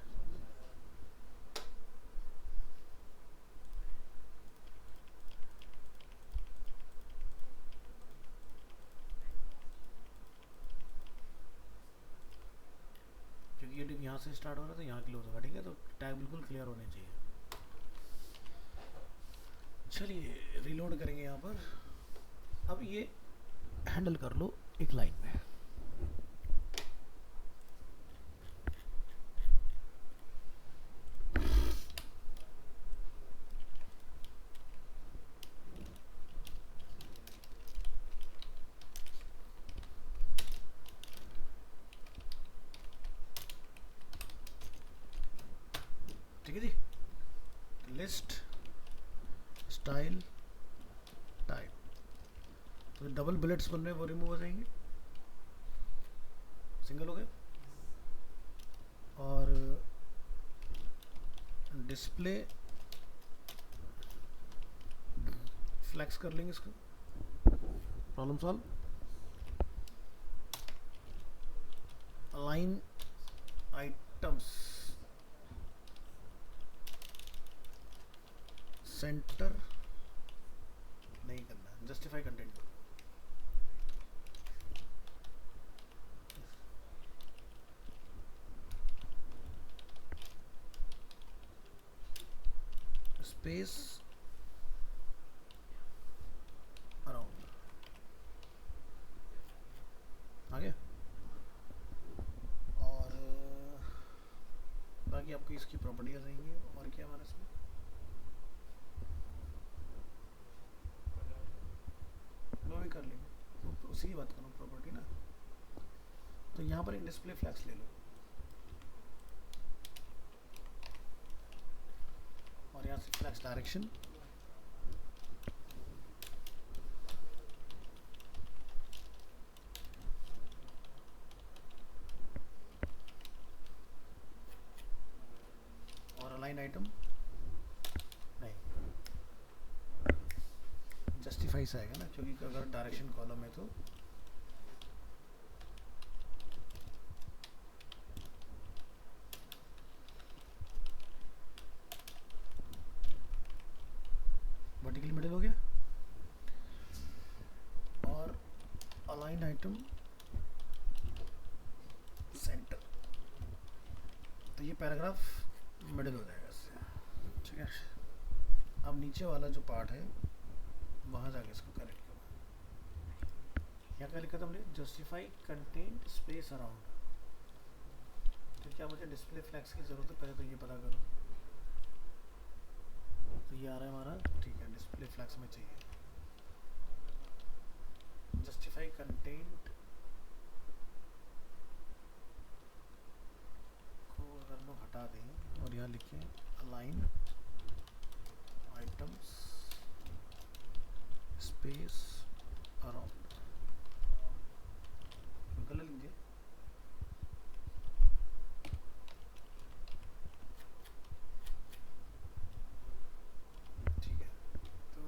क्योंकि ये यहाँ से स्टार्ट हो रहा है तो यहाँ क्लोज होगा, ठीक है। तो टैग बिल्कुल क्लियर होने चाहिए। चलिए रीलोड करेंगे यहाँ पर। अब ये हैंडल कर लो एक लाइन में। ठीक है जी, लिस्ट स्टाइल टाइप, तो डबल बुलेट्स बन रहे हैं वो रिमूव हो जाएंगे, सिंगल हो गए। और डिस्प्ले फ्लैक्स कर लेंगे इसको, problem solve. Align items centre नहीं करना है, जस्टिफाई कंटेंट करो। स्पेस अराउंड आ गया। और बाकी आपको इसकी प्रॉपर्टी आ जाएंगी। और क्या हमारे इसमें वो भी कर लेंगे, तो उसी की बात करूँ प्रॉपर्टी ना। तो यहाँ पर एक डिस्प्ले फ्लैक्स ले लो और यहाँ से फ्लैक्स डायरेक्शन और अलाइन आइटम नहीं, जस्टिफाई से आएगा ना, क्योंकि अगर डायरेक्शन कॉलम है तो वर्टिकली मिडल हो गया। और अलाइन आइटम सेंटर, तो ये पैराग्राफ मिडल हो जाएगा इससे, ठीक है। अब नीचे वाला जो पार्ट है वहाँ जाके इसको करेक्ट करो। यहाँ क्या लिखा था हमने, जस्टिफाई कंटेंट स्पेस अराउंड। तो क्या मुझे डिस्प्ले फ्लैक्स की ज़रूरत है, पहले तो ये पता करो। तो ये आ रहा है हमारा, ठीक है, डिस्प्ले फ्लैक्स में चाहिए। जस्टिफाई कंटेंट को अगर हम लोग हटा दें और यहाँ लिखें अलाइन आइटम्स स्पेस अराउंड, गलत लिख दिया। ठीक है, तो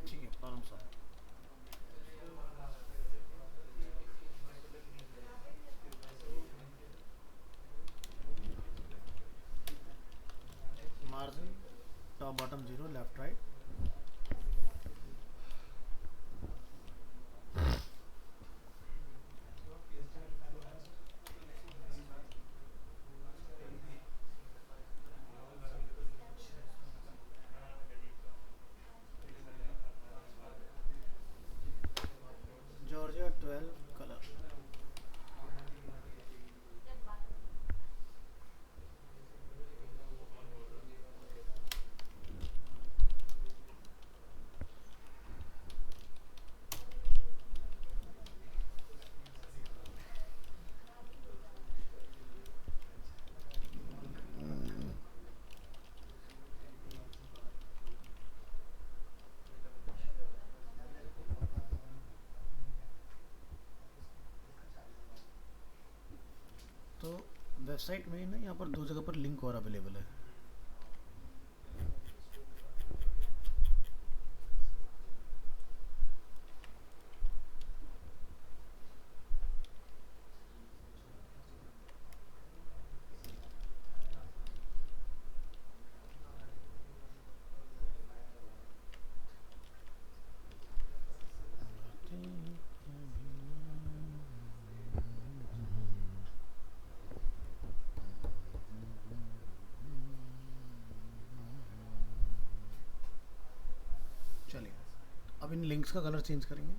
ठीक है, problem solve. Margin top bottom zero, left right. Georgia 12 colour. तो वेबसाइट में ना यहाँ पर दो जगह पर लिंक और अवेलेबल है। अब इन लिंक्स का कलर चेंज करेंगे।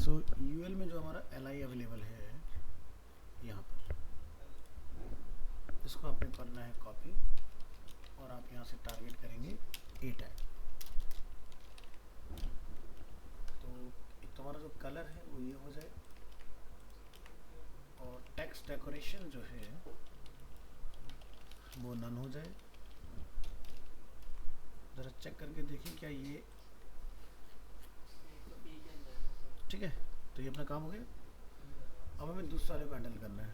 सो यूएल में जो हमारा एल अवेलेबल है यहाँ पर, इसको आपने करना है कॉपी और आप यहाँ से टारगेट करेंगे ए टैग। तो एक तुम्हारा जो कलर है वो ये हो जाए और टेक्स्ट डेकोरेशन जो है वो नन हो जाए। ज़रा चेक करके देखिए क्या ये ठीक है। तो ये अपना काम हो गया। अब हमें दूसरे वाले को हैंडल करना है।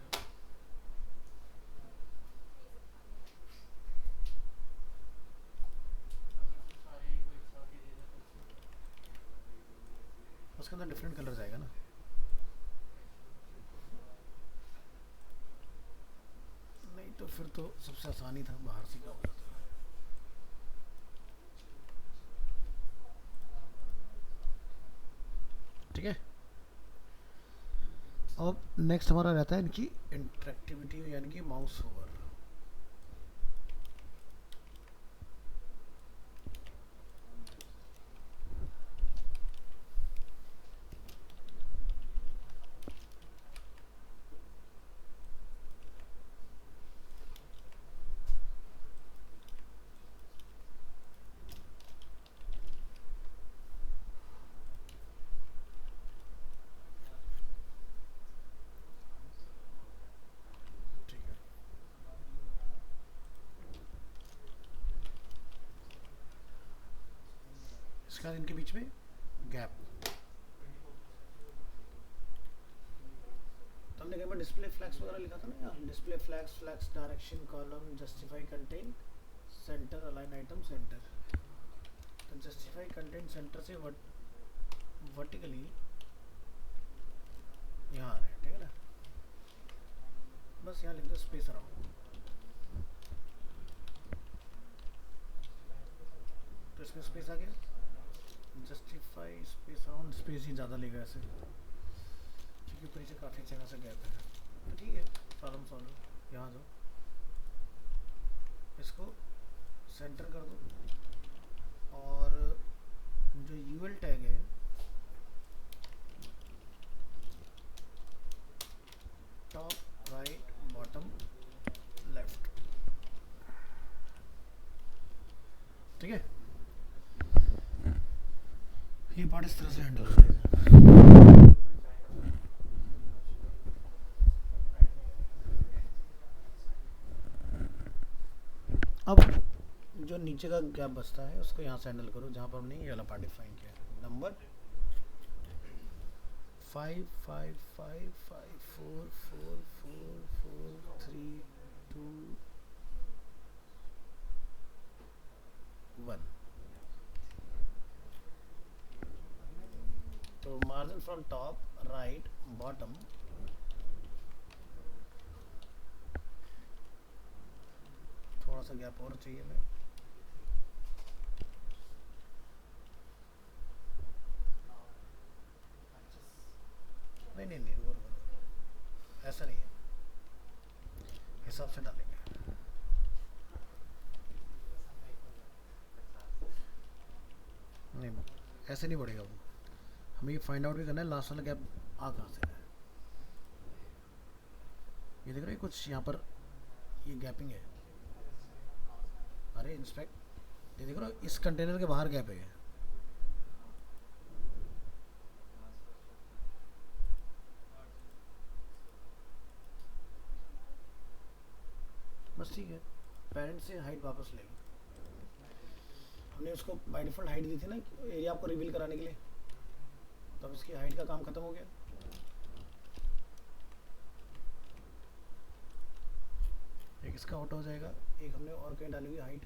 उसके अंदर डिफरेंट कलर जाएगा ना। नहीं तो फिर तो सबसे आसानी था, बाहर से क्या हो जाता। ठीक है। अब नेक्स्ट हमारा रहता है इनकी इंटरेक्टिविटी यानी कि माउस ओवर। ठीक है। इसके बाद इनके बीच में गैप। तो हमने कहीं पर डिस्प्ले फ्लैग्स वगैरह लिखा था ना यार, display flags, flags direction, column, justify content, centre, align item, centre. तो जस्टिफाई कंटेंट सेंटर से वर्टिकली यहाँ आ रहे हैं, ठीक है ना। बस यहाँ लिख दो स्पेस अराउंड। तो इसमें स्पेस आ गया। जस्टिफाई स्पेस अराउंड, स्पेस ही ज़्यादा लेगा ऐसे क्योंकि ऊपर नीचे काफ़ी जगह से गैप है। तो ठीक है, प्रॉब्लम सॉल्व। यहाँ जाओ, इसको सेंटर कर दो और जो यूएल टैग है टॉप, राइट, बॉटम, लेफ्ट। ठीक है, ये पार्ट इस तरह से हैंडल हो जाएगा। अब जो नीचे का गैप बचता है उसको यहाँ से हैंडल करो, जहाँ पर हमने ये वाला पार्ट डिफाइन किया है। नंबर 5 5 5 5 4 4 4 4 3 2 1। तो margin from top, right, bottom, थोड़ा सा गैप और चाहिए हमें। नहीं नहीं नहीं, रुको, ऐसा नहीं है, हिसाब से डालेंगे। नहीं, ऐसे नहीं बढ़ेगा वो। हमें ये फाइंड आउट भी करना है लास्ट वाला गैप आ कहाँ से है। ये देख रहे हैं कुछ यहाँ पर ये गैपिंग है। अरे इंस्पेक्ट, ये देख रहे हो इस कंटेनर के बाहर गैप है। बस ठीक है, पेरेंट से हाइट वापस ले लो। हमने उसको बाय डिफ़ॉल्ट हाइट दी थी ना एरिया आपको रिवील कराने के लिए, तो अब इसकी हाइट का काम खत्म हो गया। एक इसका आउट हो जाएगा, एक हमने और कहीं डाली हुई हाइट।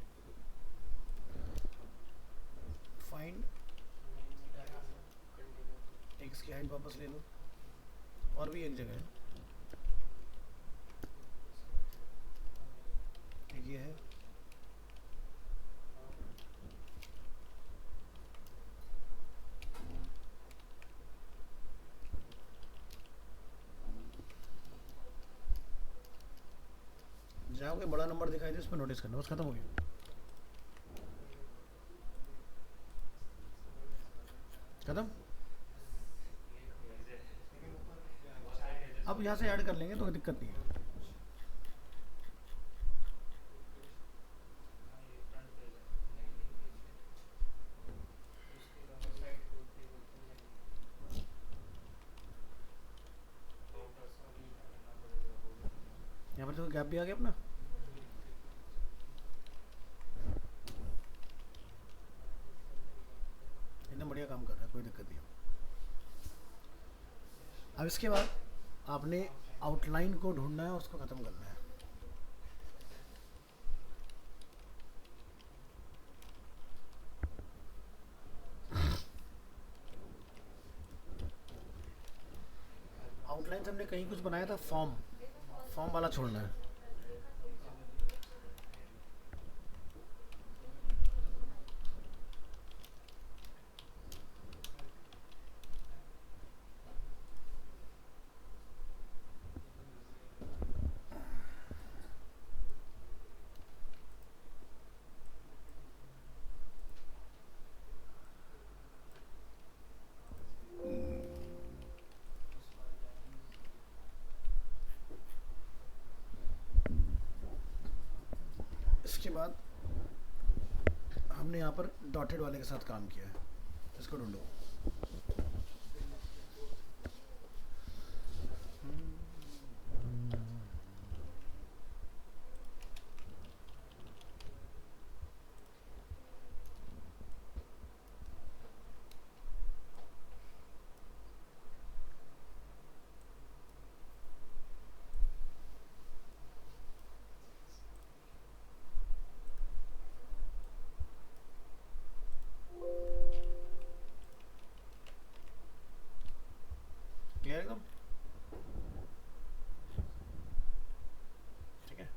फाइंड, एक इसकी हाइट वापस ले लो, और भी एक जगह है, एक ये है। जहाँ कोई बड़ा नंबर दिखाई दे उस पर नोटिस करना, बस खत्म हो गया। खत्म। अब यहाँ से ऐड कर लेंगे तो कोई दिक्कत नहीं है। यहाँ पर तो गैप भी आ गया अपना। इतना बढ़िया काम कर रहा है, कोई दिक्कत नहीं है। अब इसके बाद आपने आउटलाइन को ढूंढना है और उसको ख़त्म करना है। आउटलाइन से हमने कहीं कुछ बनाया था, फॉर्म, फॉर्म वाला छोड़ना है। इसके बाद हमने यहाँ पर डॉटेड वाले के साथ काम किया है, इसको ढूंढो। क्लियर एकदम? ठीक है।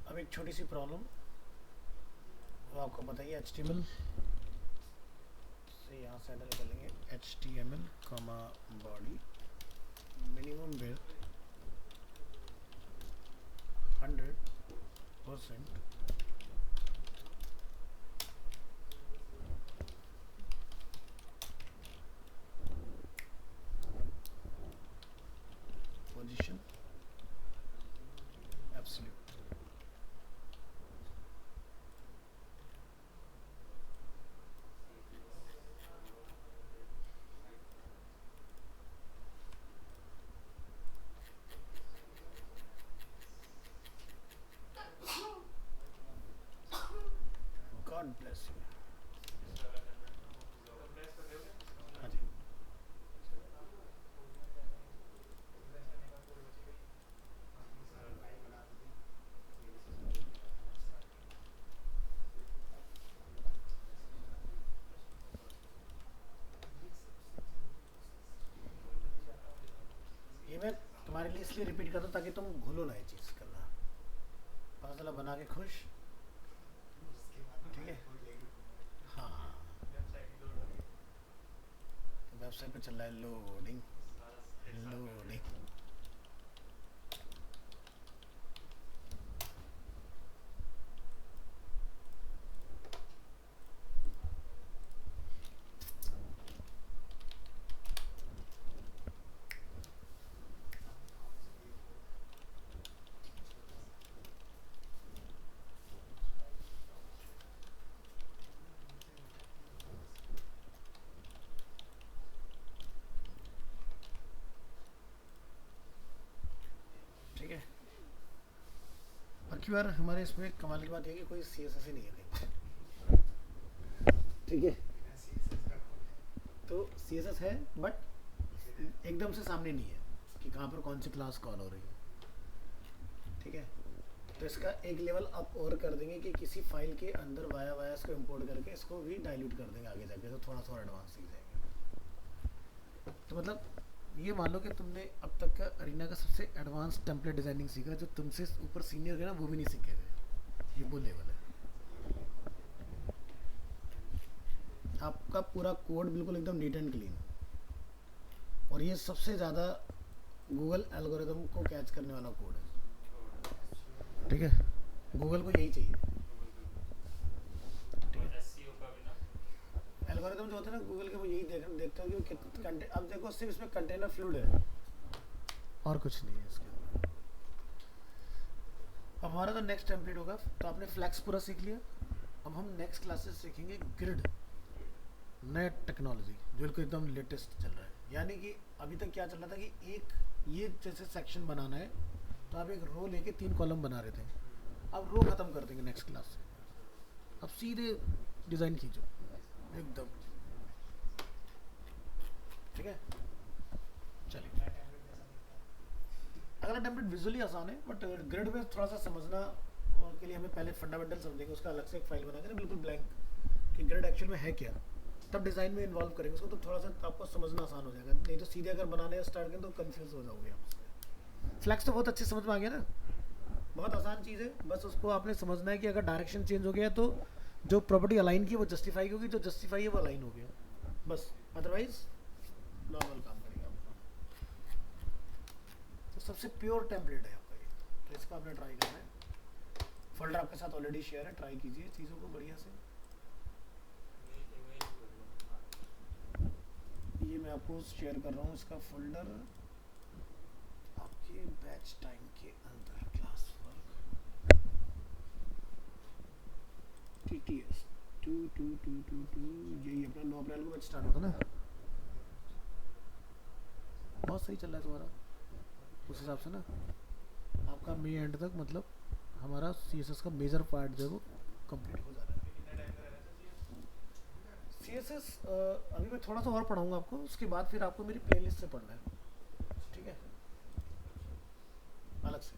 अब एक छोटी सी प्रॉब्लम, वो आपको बताइए। HTML से यहाँ से हैंडल कर लेंगे। HTML comma body minimum width 100%, position absolute. God bless you. हाँ जी। ये मैं तुम्हारे लिए इसलिए रिपीट करता हूँ ताकि तुम भूलो ना ये चीज़ करना। पता चला बना के खुश। ठीक है। हाँ, वेबसाइट पे चल रहा है लोडिंग लोडिंग। ठीक है। और क्यों यार, हमारे इसमें कमाल की बात है कि कोई CSS ही नहीं है कहीं। ठीक है। तो CSS है बट एकदम से सामने नहीं है कि कहाँ पर कौन सी क्लास कॉल हो रही है। ठीक है। तो इसका एक लेवल अप और कर देंगे कि किसी फाइल के अंदर वाया वाया इसको इंपोर्ट करके इसको भी डाइल्यूट कर देंगे आगे जाके, तो थोड़ा थोड़ा एडवांस सीख जाएंगे। तो मतलब ये मान लो कि तुमने अब तक का अरीना का सबसे एडवांस टेम्पलेट डिजाइनिंग सीखा, जो तुमसे ऊपर सीनियर है ना वो भी नहीं सीखे थे। ये वो लेवल है। आपका पूरा कोड बिल्कुल एकदम नीट एंड क्लीन, और ये सबसे ज़्यादा गूगल एल्गोरिदम को कैच करने वाला कोड है, ठीक है। गूगल को यही चाहिए, एल्गोरिदम जो होते हैं ना गूगल के, वो यही देखते हैं कि कंटेंट, अब देखो सिर्फ इसमें कंटेनर फ्लूड है और कुछ नहीं है इसके अंदर। अब हमारा तो नेक्स्ट टेम्पलेट होगा, तो आपने फ्लैक्स पूरा सीख लिया। अब हम नेक्स्ट क्लासेस सीखेंगे ग्रिड, नया टेक्नोलॉजी जो कि एकदम लेटेस्ट चल रहा है। यानी कि अभी तक क्या चल रहा था कि एक ये जैसे सेक्शन बनाना है तो आप एक रो लेके 3 कॉलम बना रहे थे, अब रो खत्म कर देंगे नेक्स्ट क्लास से। अब सीधे डिज़ाइन खींचो एकदम, ठीक है। चलिए, अगला टेम्पलेट विजुअली आसान है, बट ग्रिड में थोड़ा सा समझना के लिए हमें पहले फंडामेंटल समझेंगे, उसका अलग से एक फाइल बना के बिल्कुल ब्लैंक कि ग्रिड एक्चुअल में है क्या, तब डिज़ाइन में इन्वॉल्व करेंगे उसको, तो थोड़ा सा आपको समझना आसान हो जाएगा। नहीं तो सीधे अगर बनाने स्टार्ट करें तो कंफ्यूज हो जाओगे आप। फ्लैक्स तो बहुत अच्छे समझ में आ गया ना, बहुत आसान चीज़ है, बस उसको आपने समझना है कि अगर डायरेक्शन चेंज हो गया तो जो प्रॉपर्टी अलाइन की वो जस्टिफाई होगी, जो जस्टिफाई है वो अलाइन हो गया, बस। अदरवाइज नॉर्मल काम करेगा आपका। तो सबसे प्योर टेम्पलेट है आपका ये, तो इसका आपने ट्राई करना है। फोल्डर आपके साथ ऑलरेडी शेयर है, ट्राई कीजिए चीज़ों को बढ़िया से। ये मैं आपको शेयर कर रहा हूँ, इसका फोल्डर आपके बैच टाइम के अंदर, क्लास वर्क TTS 22222, यही अपना 9 अप्रैल को बैच स्टार्ट होता ना। बहुत सही चल रहा है तुम्हारा उस हिसाब से ना, आपका मई एंड तक मतलब हमारा CSS का मेजर पार्ट जो है वो कंप्लीट हो जा रहा है। CSS अभी मैं थोड़ा सा और पढ़ाऊंगा आपको, उसके बाद फिर आपको मेरी प्लेलिस्ट से पढ़ना है, ठीक है, अलग से।